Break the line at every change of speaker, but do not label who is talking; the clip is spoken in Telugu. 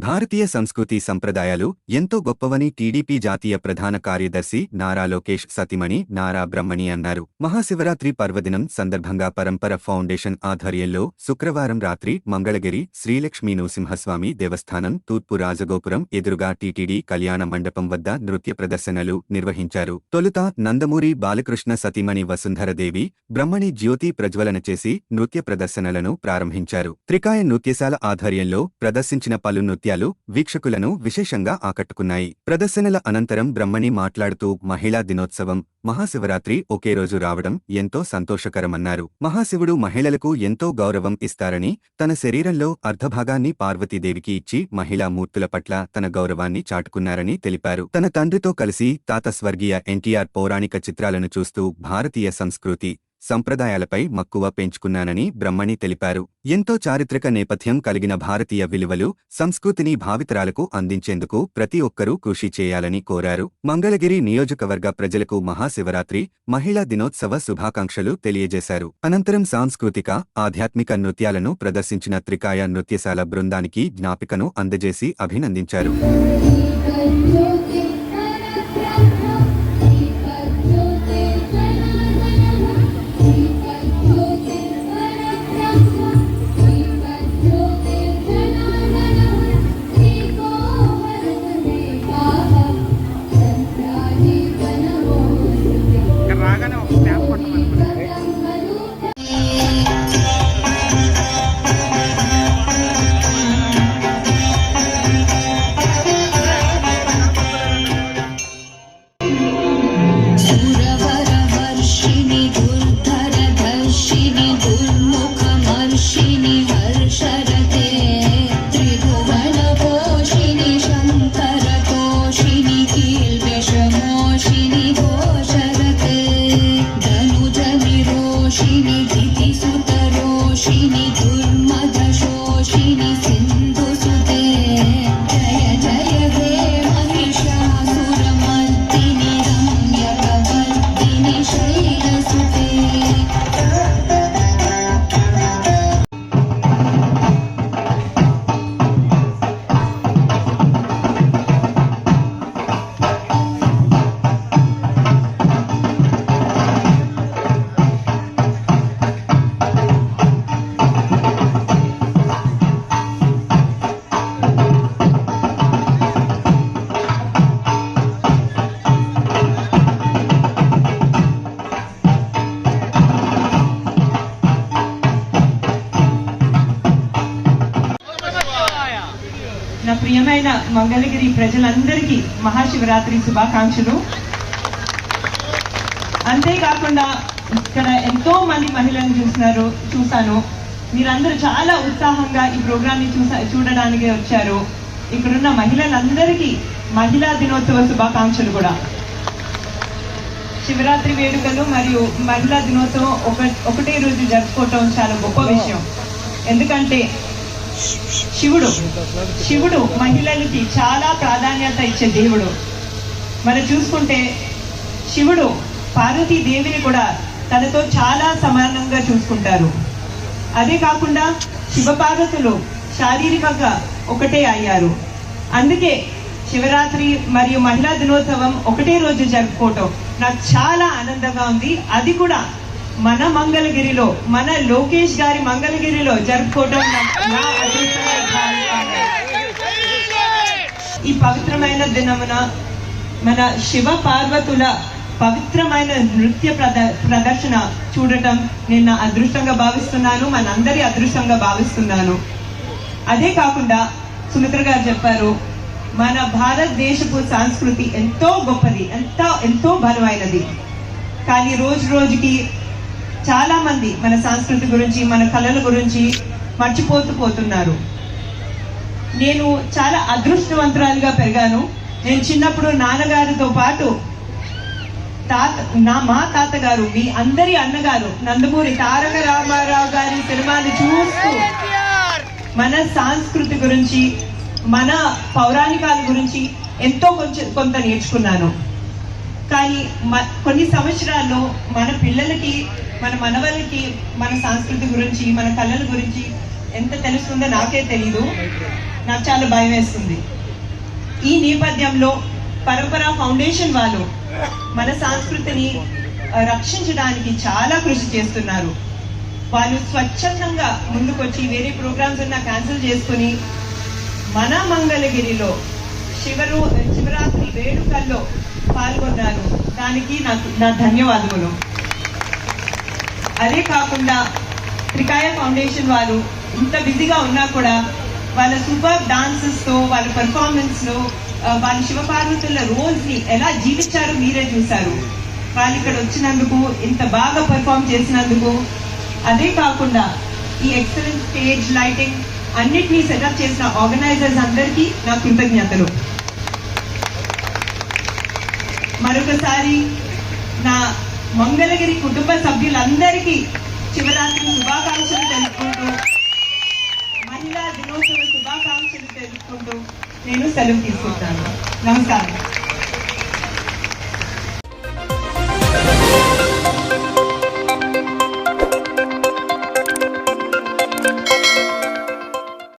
భారతీయ సంస్కృతి సంప్రదాయాలు ఎంతో గొప్పవని టీడీపీ జాతీయ ప్రధాన కార్యదర్శి నారా లోకేష్ సతీమణి నారా బ్రహ్మణి అన్నారు. మహాశివరాత్రి పర్వదినం సందర్భంగా పరంపర ఫౌండేషన్ ఆధ్వర్యంలో శుక్రవారం రాత్రి మంగళగిరి శ్రీలక్ష్మీ నృసింహస్వామి దేవస్థానం తూర్పు రాజగోపురం ఎదురుగా టీటీడీ కళ్యాణ మండపం వద్ద నృత్య ప్రదర్శనలు నిర్వహించారు. తొలుత నందమూరి బాలకృష్ణ సతీమణి వసుంధరదేవి బ్రహ్మణి జ్యోతి ప్రజ్వలన చేసి నృత్య ప్రదర్శనలను ప్రారంభించారు. త్రికాయ నృత్యశాల ఆధ్వర్యంలో ప్రదర్శించిన పలు నృత్యాలు వీక్షకులను విశేషంగా ఆకట్టుకున్నాయి. ప్రదర్శనల అనంతరం బ్రహ్మణి మాట్లాడుతూ మహిళా దినోత్సవం, మహాశివరాత్రి ఒకే రోజు రావడం ఎంతో సంతోషకరమన్నారు. మహాశివుడు మహిళలకు ఎంతో గౌరవం ఇస్తారని, తన శరీరంలో అర్ధభాగాన్ని పార్వతీదేవికి ఇచ్చి మహిళా మూర్తుల పట్ల తన గౌరవాన్ని చాటుకున్నారని తెలిపారు. తన తండ్రితో కలిసి తాత స్వర్గీయ ఎన్టీఆర్ పౌరాణిక చిత్రాలను చూస్తూ భారతీయ సంస్కృతి సంప్రదాయాలపై మక్కువ పెంచుకున్నానని బ్రహ్మణి తెలిపారు. ఎంతో చారిత్రక నేపథ్యం కలిగిన భారతీయ విలువలు, సంస్కృతిని భావితరాలకు అందించేందుకు ప్రతి ఒక్కరూ కృషి చేయాలని కోరారు. మంగళగిరి నియోజకవర్గ ప్రజలకు మహాశివరాత్రి, మహిళా దినోత్సవ శుభాకాంక్షలు తెలియజేశారు. అనంతరం సాంస్కృతిక, ఆధ్యాత్మిక నృత్యాలను ప్రదర్శించిన త్రికాయ నృత్యశాల బృందానికి జ్ఞాపికను అందజేసి అభినందించారు.
నా ప్రియమైన మంగళగిరి ప్రజలందరికీ మహాశివరాత్రి శుభాకాంక్షలు. అంతేకాకుండా ఇక్కడ ఎంతో మంది మహిళలను చూశాను. మీరందరూ చాలా ఉత్సాహంగా ఈ ప్రోగ్రామ్ని చూడడానికి వచ్చారు. ఇక్కడున్న మహిళలందరికీ మహిళా దినోత్సవ శుభాకాంక్షలు కూడా. శివరాత్రి వేడుకలు మరియు మహిళా దినోత్సవం ఒకటే రోజు జరుపుకోవటం చాలా గొప్ప విషయం. ఎందుకంటే శివుడు మహిళలకి చాలా ప్రాధాన్యత ఇచ్చే దేవుడు. మనం చూసుకుంటే శివుడు పార్వతీదేవిని కూడా తనతో చాలా సమానంగా చూసుకుంటారు. అదే కాకుండా శివపార్వతులు శారీరకంగా ఒకటే అయ్యారు. అందుకే శివరాత్రి మరియు మహిళా దినోత్సవం ఒకటే రోజు జరుపుకోవటం నాకు చాలా ఆనందంగా ఉంది. అది కూడా మన మంగళగిరిలో, మన లోకేష్ గారి మంగళగిరిలో జరుపుకోవడం నా అదృష్టంగా భావిస్తున్నాను. ఈ పవిత్రమైన దినమున మన శివ పార్వతుల పవిత్రమైన నృత్య ప్రదర్శన చూడటం నేను నా అదృష్టంగా భావిస్తున్నాను, మనందరి అదృష్టంగా భావిస్తున్నాను. అదే కాకుండా సుమిత్ర గారు చెప్పారు, మన భారతదేశపు సంస్కృతి ఎంతో గొప్పది, ఎంతో బలమైనది. కానీ రోజు రోజుకి చాలా మంది మన సంస్కృతి గురించి, మన కళల గురించి మర్చిపోతున్నారు. నేను చాలా అదృష్టవంతురాలుగా పెరిగాను. నేను చిన్నప్పుడు నాన్నగారితో పాటు మా తాతగారు, మీ అందరి అన్నగారు నందమూరి తారక రామారావు గారి సినిమాని చూస్తూ మన సంస్కృతి గురించి, మన పౌరాణికాల గురించి ఎంతో కొంత నేర్చుకున్నాను. కానీ కొన్ని సంవత్సరాల్లో మన పిల్లలకి, మన మనవలకి మన సంస్కృతి గురించి, మన కళల గురించి ఎంత తెలుస్తుందో నాకే తెలీదు. నాకు చాలా భయం వేస్తుంది. ఈ నేపథ్యంలో పరంపర ఫౌండేషన్ వాళ్ళు మన సంస్కృతిని రక్షించడానికి చాలా కృషి చేస్తున్నారు. వాళ్ళు స్వచ్ఛందంగా ముందుకొచ్చి వేరే ప్రోగ్రామ్స్ ఉన్నా క్యాన్సిల్ చేసుకుని మన మంగళగిరిలో శివరాత్రి వేడుకల్లో పాల్గొన్నారు. దానికి నా ధన్యవాదములు. అదే కాకుండా త్రికాయ ఫౌండేషన్ వారు ఇంత బిజీగా ఉన్నా కూడా వాళ్ళ సూపర్ డాన్సెస్తో వాళ్ళ పర్ఫార్మెన్స్లో వాళ్ళ శివపార్వతుల రోల్స్ని ఎలా జీవించారో మీరే చూశారు. వాళ్ళు ఇక్కడ వచ్చినందుకు, ఇంత బాగా పర్ఫామ్ చేసినందుకు, అదే కాకుండా ఈ ఎక్సలెంట్ స్టేజ్ లైటింగ్ అన్నిటినీ సెటప్ చేసిన ఆర్గనైజర్స్ అందరికీ నా కృతజ్ఞతలు. మరొకసారి నా మంగళగిరి కుటుంబ సభ్యులందరికీ శివరాత్రి శుభాకాంక్షలు తెలుపుకుంటూ, మహిళా దినోత్సవ శుభాకాంక్షలు తెలుపుకుంటూ నేను సెలవు తీసుకుంటాను. నమస్కారం.